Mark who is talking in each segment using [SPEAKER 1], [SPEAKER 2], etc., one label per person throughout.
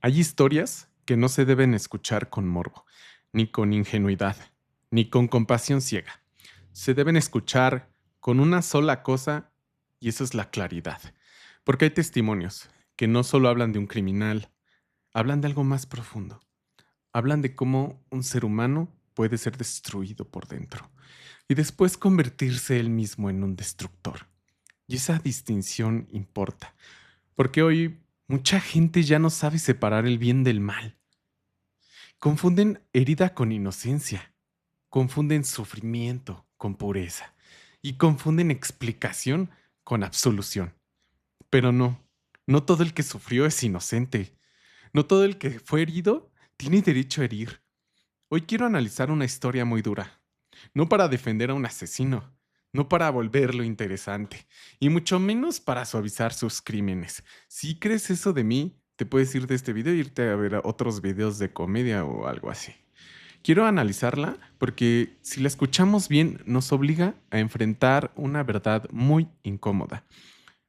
[SPEAKER 1] Hay historias que no se deben escuchar con morbo, ni con ingenuidad, ni con compasión ciega. Se deben escuchar con una sola cosa y eso es la claridad. Porque hay testimonios que no solo hablan de un criminal, hablan de algo más profundo. Hablan de cómo un ser humano puede ser destruido por dentro y después convertirse él mismo en un destructor. Y esa distinción importa, porque hoy mucha gente ya no sabe separar el bien del mal. Confunden herida con inocencia, confunden sufrimiento con pureza y confunden explicación con absolución. Pero no todo el que sufrió es inocente. No todo el que fue herido tiene derecho a herir. Hoy quiero analizar una historia muy dura, no para defender a un asesino, no para volverlo interesante, y mucho menos para suavizar sus crímenes. Si crees eso de mí, te puedes ir de este video e irte a ver a otros videos de comedia o algo así. Quiero analizarla porque si la escuchamos bien nos obliga a enfrentar una verdad muy incómoda.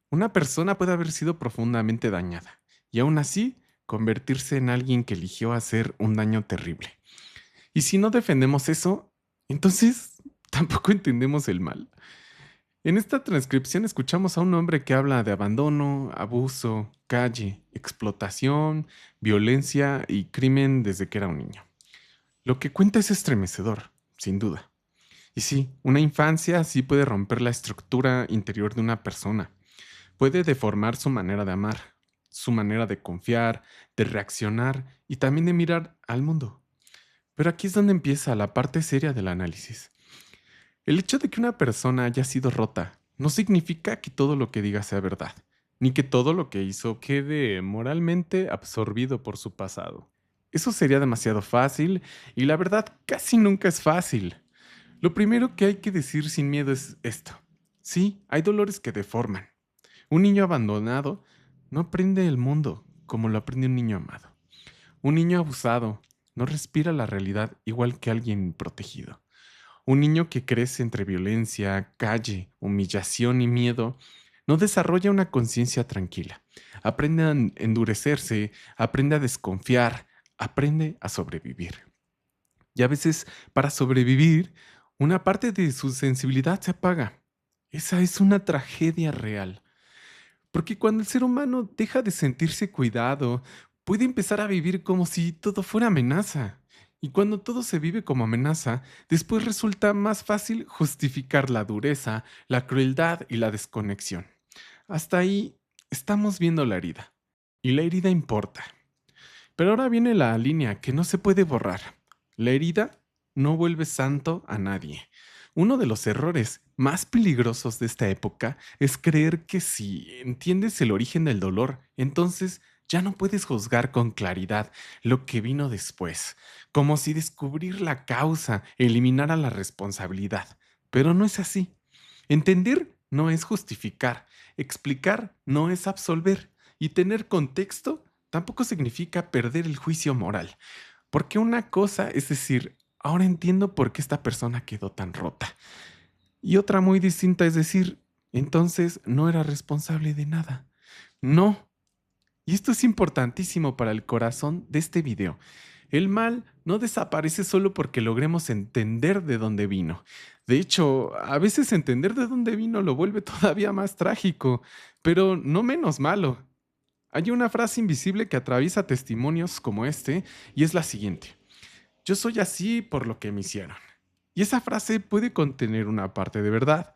[SPEAKER 1] Una persona puede haber sido profundamente dañada y aún así convertirse en alguien que eligió hacer un daño terrible. Y si no defendemos eso, entonces tampoco entendemos el mal. En esta transcripción escuchamos a un hombre que habla de abandono, abuso, calle, explotación, violencia y crimen desde que era un niño. Lo que cuenta es estremecedor, sin duda. Y sí, una infancia así puede romper la estructura interior de una persona. Puede deformar su manera de amar, su manera de confiar, de reaccionar y también de mirar al mundo. Pero aquí es donde empieza la parte seria del análisis. El hecho de que una persona haya sido rota no significa que todo lo que diga sea verdad, ni que todo lo que hizo quede moralmente absorbido por su pasado. Eso sería demasiado fácil y la verdad casi nunca es fácil. Lo primero que hay que decir sin miedo es esto. Sí, hay dolores que deforman. Un niño abandonado no aprende el mundo como lo aprende un niño amado. Un niño abusado no respira la realidad igual que alguien protegido. Un niño que crece entre violencia, calle, humillación y miedo no desarrolla una conciencia tranquila. Aprende a endurecerse, aprende a desconfiar, aprende a sobrevivir. Y a veces, para sobrevivir, una parte de su sensibilidad se apaga. Esa es una tragedia real. Porque cuando el ser humano deja de sentirse cuidado, puede empezar a vivir como si todo fuera amenaza. Y cuando todo se vive como amenaza, después resulta más fácil justificar la dureza, la crueldad y la desconexión. Hasta ahí estamos viendo la herida. Y la herida importa. Pero ahora viene la línea que no se puede borrar. La herida no vuelve santo a nadie. Uno de los errores más peligrosos de esta época es creer que si entiendes el origen del dolor, entonces ya no puedes juzgar con claridad lo que vino después, como si descubrir la causa eliminara la responsabilidad. Pero no es así. Entender no es justificar, explicar no es absolver y tener contexto tampoco significa perder el juicio moral. Porque una cosa es decir, ahora entiendo por qué esta persona quedó tan rota. Y otra muy distinta es decir, entonces no era responsable de nada. No. Y esto es importantísimo para el corazón de este video. El mal no desaparece solo porque logremos entender de dónde vino. De hecho, a veces entender de dónde vino lo vuelve todavía más trágico, pero no menos malo. Hay una frase invisible que atraviesa testimonios como este y es la siguiente. Yo soy así por lo que me hicieron. Y esa frase puede contener una parte de verdad,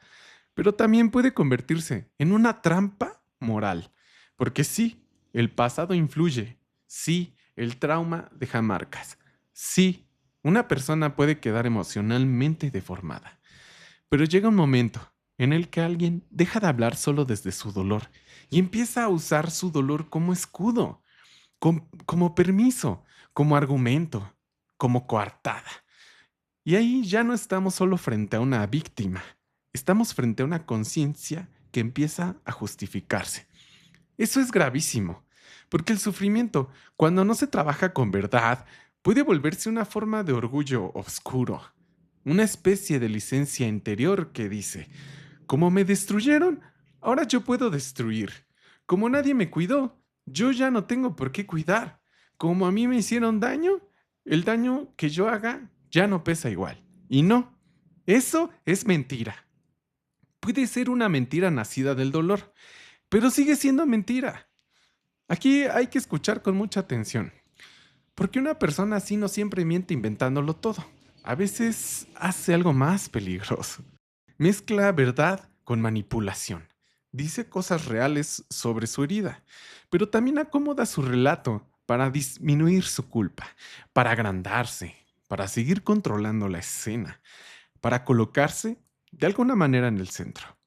[SPEAKER 1] pero también puede convertirse en una trampa moral. Porque sí, el pasado influye. Sí, el trauma deja marcas. Sí, una persona puede quedar emocionalmente deformada. Pero llega un momento en el que alguien deja de hablar solo desde su dolor y empieza a usar su dolor como escudo, como permiso, como argumento, como coartada. Y ahí ya no estamos solo frente a una víctima, estamos frente a una conciencia que empieza a justificarse. Eso es gravísimo, porque el sufrimiento, cuando no se trabaja con verdad, puede volverse una forma de orgullo oscuro, una especie de licencia interior que dice, como me destruyeron, ahora yo puedo destruir. Como nadie me cuidó, yo ya no tengo por qué cuidar. como a mí me hicieron daño, el daño que yo haga ya no pesa igual. Y no, eso es mentira. Puede ser una mentira nacida del dolor, pero sigue siendo mentira. Aquí hay que escuchar con mucha atención, porque una persona así no siempre miente inventándolo todo. A veces hace algo más peligroso. Mezcla verdad con manipulación. Dice cosas reales sobre su herida, pero también acomoda su relato para disminuir su culpa, para agrandarse, para seguir controlando la escena, para colocarse de alguna manera en el centro.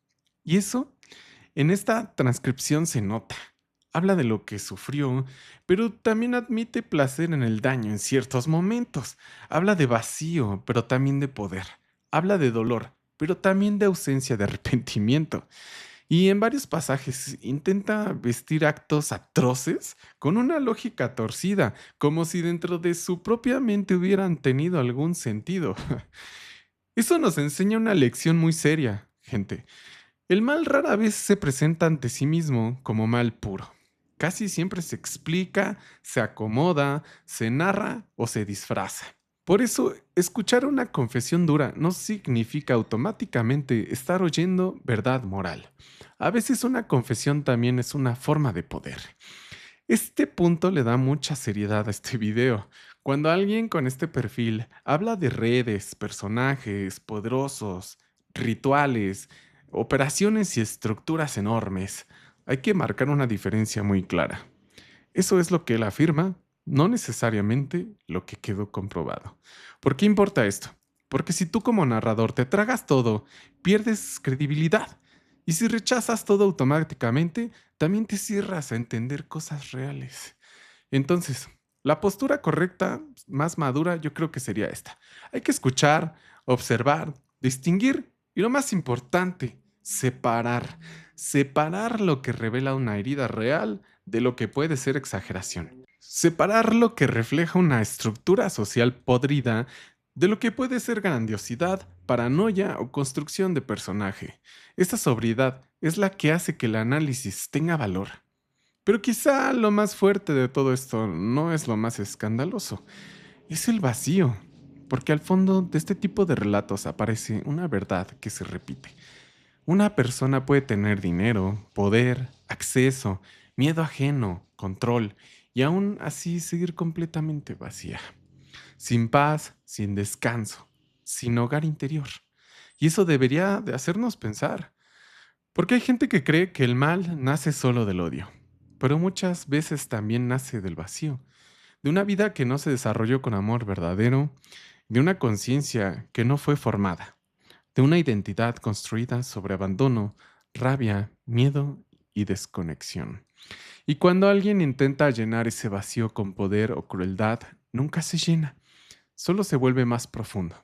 [SPEAKER 1] Y eso en esta transcripción se nota. Habla de lo que sufrió, pero también admite placer en el daño en ciertos momentos. Habla de vacío, pero también de poder. Habla de dolor, pero también de ausencia de arrepentimiento. Y en varios pasajes intenta vestir actos atroces con una lógica torcida, como si dentro de su propia mente hubieran tenido algún sentido. Eso nos enseña una lección muy seria, gente. El mal rara vez se presenta ante sí mismo como mal puro. Casi siempre se explica, se acomoda, se narra o se disfraza. Por eso, escuchar una confesión dura no significa automáticamente estar oyendo verdad moral. A veces una confesión también es una forma de poder. Este punto le da mucha seriedad a este video. Cuando alguien con este perfil habla de redes, personajes poderosos, rituales, operaciones y estructuras enormes, hay que marcar una diferencia muy clara. Eso es lo que él afirma, no necesariamente lo que quedó comprobado. ¿Por qué importa esto? Porque si tú como narrador te tragas todo, pierdes credibilidad. Y si rechazas todo automáticamente, también te cierras a entender cosas reales. Entonces, la postura correcta, más madura, yo creo que sería esta. Hay que escuchar, observar, distinguir y lo más importante, separar. Separar lo que revela una herida real de lo que puede ser exageración. Separar lo que refleja una estructura social podrida de lo que puede ser grandiosidad, paranoia o construcción de personaje. Esta sobriedad es la que hace que el análisis tenga valor. Pero quizá lo más fuerte de todo esto no es lo más escandaloso, es el vacío, porque al fondo de este tipo de relatos aparece una verdad que se repite. Una persona puede tener dinero, poder, acceso, miedo ajeno, control, y aún así seguir completamente vacía, sin paz, sin descanso, sin hogar interior. Y eso debería de hacernos pensar. Porque hay gente que cree que el mal nace solo del odio, pero muchas veces también nace del vacío, de una vida que no se desarrolló con amor verdadero, de una conciencia que no fue formada, de una identidad construida sobre abandono, rabia, miedo y desconexión. Y cuando alguien intenta llenar ese vacío con poder o crueldad, nunca se llena, solo se vuelve más profundo.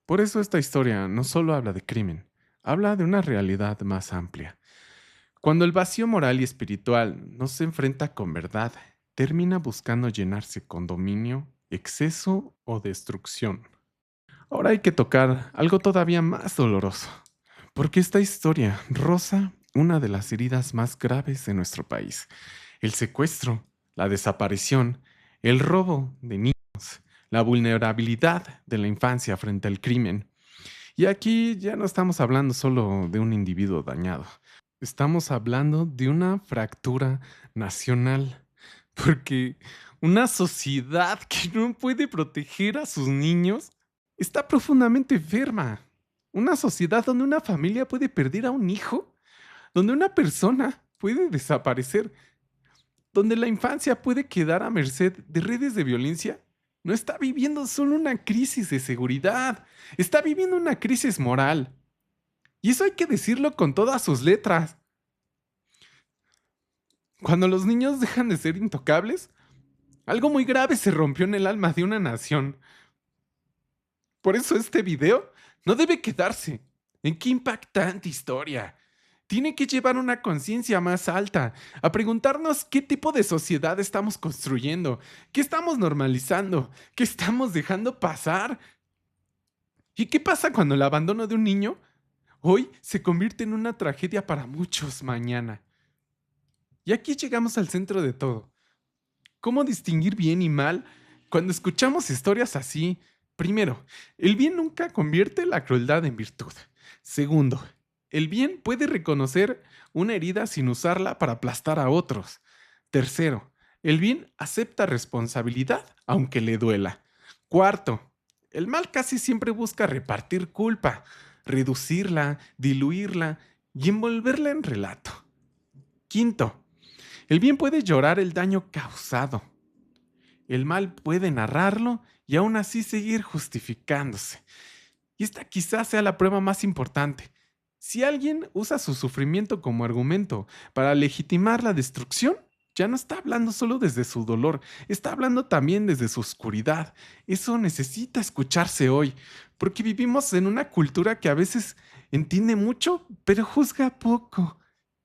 [SPEAKER 1] Por eso esta historia no solo habla de crimen, habla de una realidad más amplia. Cuando el vacío moral y espiritual no se enfrenta con verdad, termina buscando llenarse con dominio, exceso o destrucción. Ahora hay que tocar algo todavía más doloroso, porque esta historia roza una de las heridas más graves de nuestro país: el secuestro, la desaparición, el robo de niños, la vulnerabilidad de la infancia frente al crimen. Y aquí ya no estamos hablando solo de un individuo dañado. Estamos hablando de una fractura nacional, porque una sociedad que no puede proteger a sus niños está profundamente enferma. Una sociedad donde una familia puede perder a un hijo, donde una persona puede desaparecer, donde la infancia puede quedar a merced de redes de violencia, no está viviendo solo una crisis de seguridad, está viviendo una crisis moral. Y eso hay que decirlo con todas sus letras. Cuando los niños dejan de ser intocables, algo muy grave se rompió en el alma de una nación. Por eso este video no debe quedarse. ¿En qué impactante historia? Tiene que llevar una conciencia más alta, a preguntarnos qué tipo de sociedad estamos construyendo, qué estamos normalizando, qué estamos dejando pasar. ¿Y qué pasa cuando el abandono de un niño hoy se convierte en una tragedia para muchos mañana? Y aquí llegamos al centro de todo. ¿Cómo distinguir bien y mal cuando escuchamos historias así? Primero, el bien nunca convierte la crueldad en virtud. Segundo, el bien puede reconocer una herida sin usarla para aplastar a otros. Tercero, el bien acepta responsabilidad aunque le duela. Cuarto, el mal casi siempre busca repartir culpa, reducirla, diluirla y envolverla en relato. Quinto, el bien puede llorar el daño causado. El mal puede narrarlo y aún así seguir justificándose. Y esta quizás sea la prueba más importante. Si alguien usa su sufrimiento como argumento para legitimar la destrucción, ya no está hablando solo desde su dolor, está hablando también desde su oscuridad. Eso necesita escucharse hoy, porque vivimos en una cultura que a veces entiende mucho, pero juzga poco.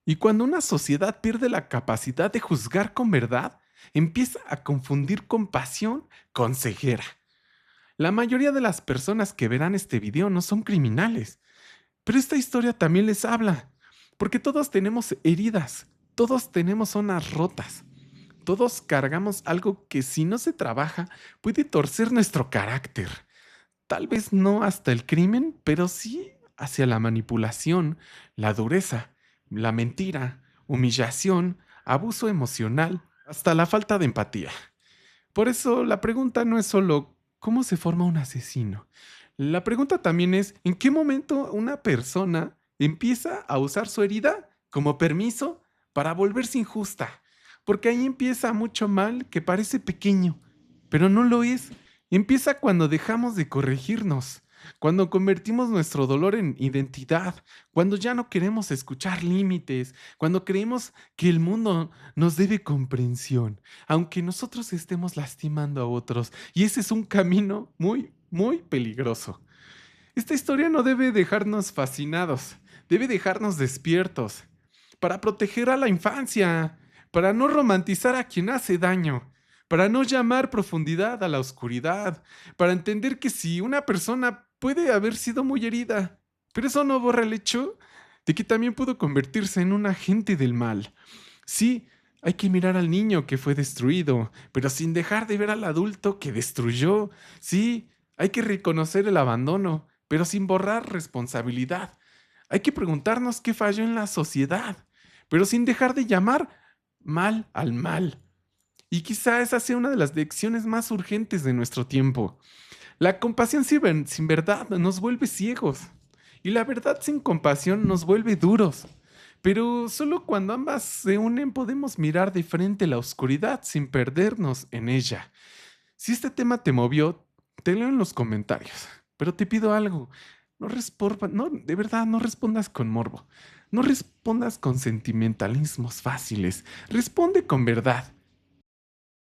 [SPEAKER 1] Y cuando una sociedad pierde la capacidad de juzgar con verdad, empieza a confundir compasión con ceguera. La mayoría de las personas que verán este video no son criminales, pero esta historia también les habla, porque todos tenemos heridas, todos tenemos zonas rotas, todos cargamos algo que si no se trabaja puede torcer nuestro carácter. Tal vez no hasta el crimen, pero sí hacia la manipulación, la dureza, la mentira, humillación, abuso emocional, hasta la falta de empatía. Por eso la pregunta no es solo ¿cómo se forma un asesino? La pregunta también es ¿en qué momento una persona empieza a usar su herida como permiso para volverse injusta? Porque ahí empieza mucho mal que parece pequeño, pero no lo es. Empieza cuando dejamos de corregirnos, cuando convertimos nuestro dolor en identidad, cuando ya no queremos escuchar límites, cuando creemos que el mundo nos debe comprensión aunque nosotros estemos lastimando a otros. Y ese es un camino muy, muy peligroso. Esta historia no debe dejarnos fascinados, debe dejarnos despiertos, para proteger a la infancia, para no romantizar a quien hace daño, para no llamar profundidad a la oscuridad, para entender que si una persona puede haber sido muy herida, pero eso no borra el hecho de que también pudo convertirse en un agente del mal. Sí, hay que mirar al niño que fue destruido, pero sin dejar de ver al adulto que destruyó. Sí, hay que reconocer el abandono, pero sin borrar responsabilidad. Hay que preguntarnos qué falló en la sociedad, pero sin dejar de llamar mal al mal. Y quizá esa sea una de las lecciones más urgentes de nuestro tiempo. La compasión sin verdad nos vuelve ciegos y la verdad sin compasión nos vuelve duros. Pero solo cuando ambas se unen podemos mirar de frente la oscuridad sin perdernos en ella. Si este tema te movió, te leo en los comentarios. Pero te pido algo. No, de verdad, no respondas con morbo. No respondas con sentimentalismos fáciles. Responde con verdad.